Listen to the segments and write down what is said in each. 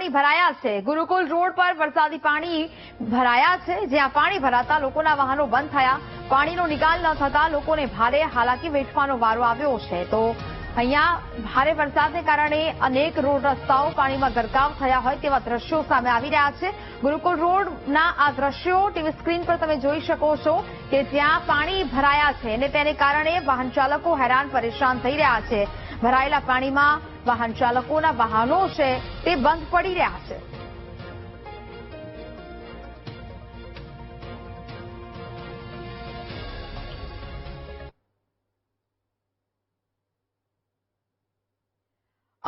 પાણી ભરાયા છે। ગુરુકુલ રોડ પર વરસાદી પાણી ભરાયા છે, જ્યાં પાણી ભરાતા લોકોના વાહનો બંધ થયા। પાણીનો નિકાલ ન થતા લોકોને ભારે હાલાકી વેઠવાનો વારો આવ્યો છે। તો અહીંયા ભારે વરસાદને કારણે અનેક રોડ રસ્તાઓ પાણીમાં ગરકાવ થયા હોય તેવા દ્રશ્યો સામે આવી રહ્યા છે। ગુરુકુલ રોડના આ દ્રશ્યો ટીવી સ્ક્રીન પર તમે જોઈ શકો છો કે જ્યાં પાણી ભરાયા છે અને તેને કારણે વાહન ચાલકો હેરાન પરેશાન થઈ રહ્યા છે। ભરાયેલા પાણીમાં વાહન ચાલકોના વાહનો છે તે બંધ પડી રહ્યા છે।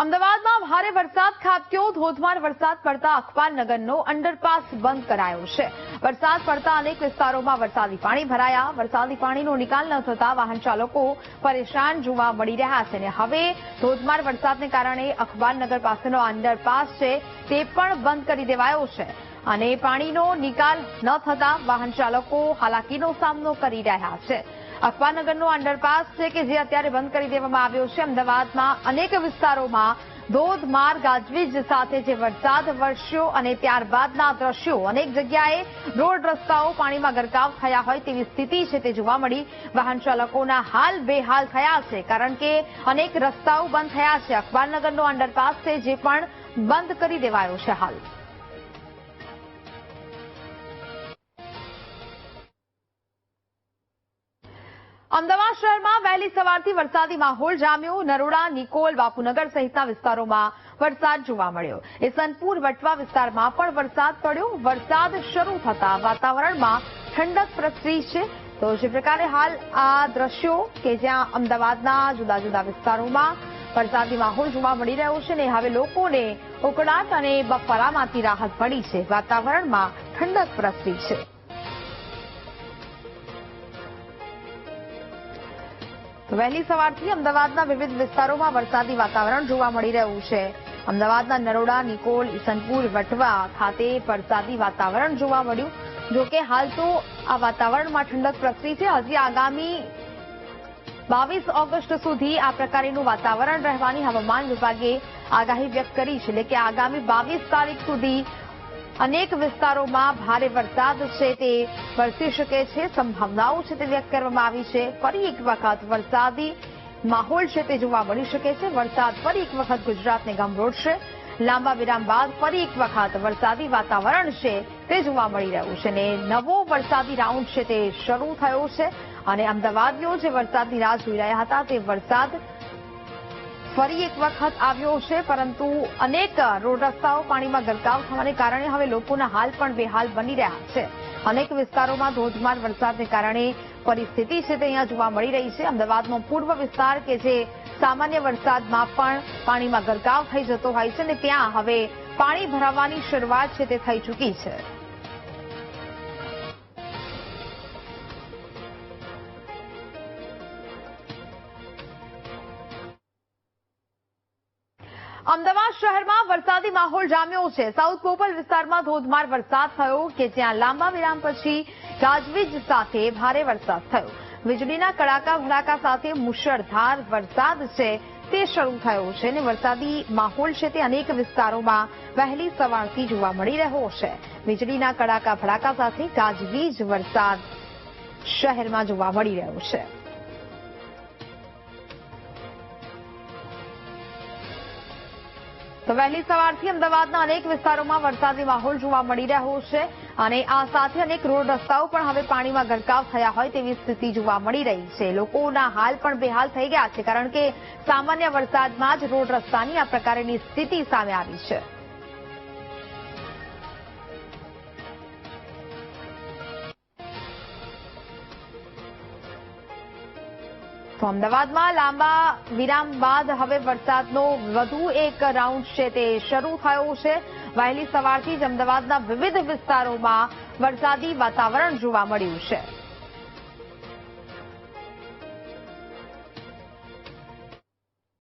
અમદાવાદમાં ભારે વરસાદ ખાબક્યો। ધોધમાર વરસાદ પડતા અખબારનગરનો અંડરપાસ બંધ કરાયો છે। વરસાદ પડતા અનેક વિસ્તારોમાં વરસાદી પાણી ભરાયા। વરસાદી પાણીનો નિકાલ ન થતા વાહન ચાલકો પરેશાન જોવા મળી રહ્યા છે અને હવે ધોધમાર વરસાદને કારણે અખબારનગર પાસેનો અંડરપાસ છે તે પણ બંધ કરી દેવાયો છે અને પાણીનો નિકાલ ન થતા વાહન ચાલકો હાલાકીનો સામનો કરી રહ્યા છે। અખબારનગરનો અંડરપાસ છે કે જે અત્યારે બંધ કરી દેવામાં આવ્યો છે। અમદાવાદમાં અનેક વિસ્તારોમાં ધોધમાર ગાજવીજ સાથે જે વરસાદ વરસ્યો અને ત્યારબાદના દ્રશ્યો અનેક જગ્યાએ રોડ રસ્તાઓ પાણીમાં ગરકાવ થયા હોય તેવી સ્થિતિ છે તે જોવા મળી। વાહન ચાલકોના હાલ બેહાલ થયા છે કારણ કે અનેક રસ્તાઓ બંધ થયા છે। અખબારનગરનો અંડરપાસ છે જે પણ બંધ કરી દેવાયો છે હાલ। અમદાવાદ શહેરમાં વહેલી સવારથી વરસાદી માહોલ જામ્યો। નરોડા, નિકોલ, બાપુનગર સહિતના વિસ્તારોમાં વરસાદ જોવા મળ્યો। ઇસનપુર, વટવા વિસ્તારમાં પણ વરસાદ પડ્યો। વરસાદ શરૂ થતા વાતાવરણમાં ઠંડક પ્રસરી છે। તો જે પ્રકારે હાલ આ દ્રશ્યો કે જ્યાં અમદાવાદના જુદા જુદા વિસ્તારોમાં વરસાદી માહોલ જોવા મળી રહ્યો છે ને હવે લોકોને ઉકળાટ અને બફારામાંથી રાહત મળી છે। વાતાવરણમાં ઠંડક પ્રસરી છે। વહેલી સવારથી અમદાવાદના વિવિધ વિસ્તારોમાં વરસાદી વાતાવરણ જોવા મળી રહ્યું છે। અમદાવાદના નરોડા, નિકોલ, ઇસનપુર, વટવા ખાતે વરસાદી વાતાવરણ જોવા મળ્યું। જોકે હાલ તો આ વાતાવરણમાં ઠંડક પ્રસરી છે। હજી આગામી 22 ઓગસ્ટ સુધી આ પ્રકારનું વાતાવરણ રહેવાની હવામાન વિભાગે આગાહી વ્યક્ત કરી છે। એટલે કે આગામી 22 તારીખ સુધી અનેક વિસ્તારોમાં ભારે વરસાદ છે તે વરસી શકે છે। સંભાવનાઓ છે તે વ્યક્ત કરવામાં આવી છે। ફરી એક વખત વરસાદી માહોલ છે તે જોવા મળી શકે છે। વરસાદ ફરી એક વખત ગુજરાતને ગમરોડશે। લાંબા વિરામ બાદ ફરી એક વખત વરસાદી વાતાવરણ છે તે જોવા મળી રહ્યું છે અને નવો વરસાદી રાઉન્ડ છે તે શરૂ થયો છે અને અમદાવાદીઓ જે વરસાદની રાહ જોઈ રહ્યા હતા તે વરસાદ ફરી એક વખત આવ્યો છે। પરંતુ અનેક રોડ રસ્તાઓ પાણીમાં ગરકાવ થવાને કારણે હવે લોકોના હાલ પણ બેહાલ બની રહ્યા છે। અનેક વિસ્તારોમાં ધોધમાર વરસાદને કારણે પરિસ્થિતિ છે તે અહીંયા જોવા મળી રહી છે। અમદાવાદનો પૂર્વ વિસ્તાર કે જે સામાન્ય વરસાદમાં પણ પાણીમાં ગરકાવ થઈ જતો હોય છે અને ત્યાં હવે પાણી ભરાવાની શરૂઆત છે તે થઈ ચૂકી છે। અમદાવાદ શહેરમાં વરસાદી માહોલ જામ્યો છે। સાઉથ પોપલ વિસ્તારમાં ધોધમાર વરસાદ થયો કે જ્યાં લાંબા વિરામ પછી ગાજવીજ સાથે ભારે વરસાદ થયો। વીજળીના કડાકા ભડાકા સાથે મુશળધાર વરસાદ છે તે શરૂ થયો છે અને વરસાદી માહોલ છે તે અનેક વિસ્તારોમાં વહેલી સવારથી જોવા મળી રહ્યો છે। વીજળીના કડાકા ભડાકા સાથે ગાજવીજ વરસાદ શહેરમાં જોવા મળી રહ્યો છે। તો વહેલી સવારથી અમદાવાદના અનેક વિસ્તારોમાં વરસાદી માહોલ જોવા મળી રહ્યો છે અને આ સાથે અનેક રોડ રસ્તાઓ પણ હવે પાણીમાં ગરકાવ થયા હોય તેવી સ્થિતિ જોવા મળી રહી છે। લોકોના હાલ પણ બેહાલ થઈ ગયા છે કારણ કે સામાન્ય વરસાદમાં જ રોડ રસ્તાની આ પ્રકારની સ્થિતિ સામે આવી છે। તો અમદાવાદમાં લાંબા વિરામ બાદ હવે વરસાદનો વધુ એક રાઉન્ડ છે તે શરૂ થયો છે। વહેલી સવારથી જ અમદાવાદના વિવિધ વિસ્તારોમાં વરસાદી વાતાવરણ જોવા મળ્યું છે।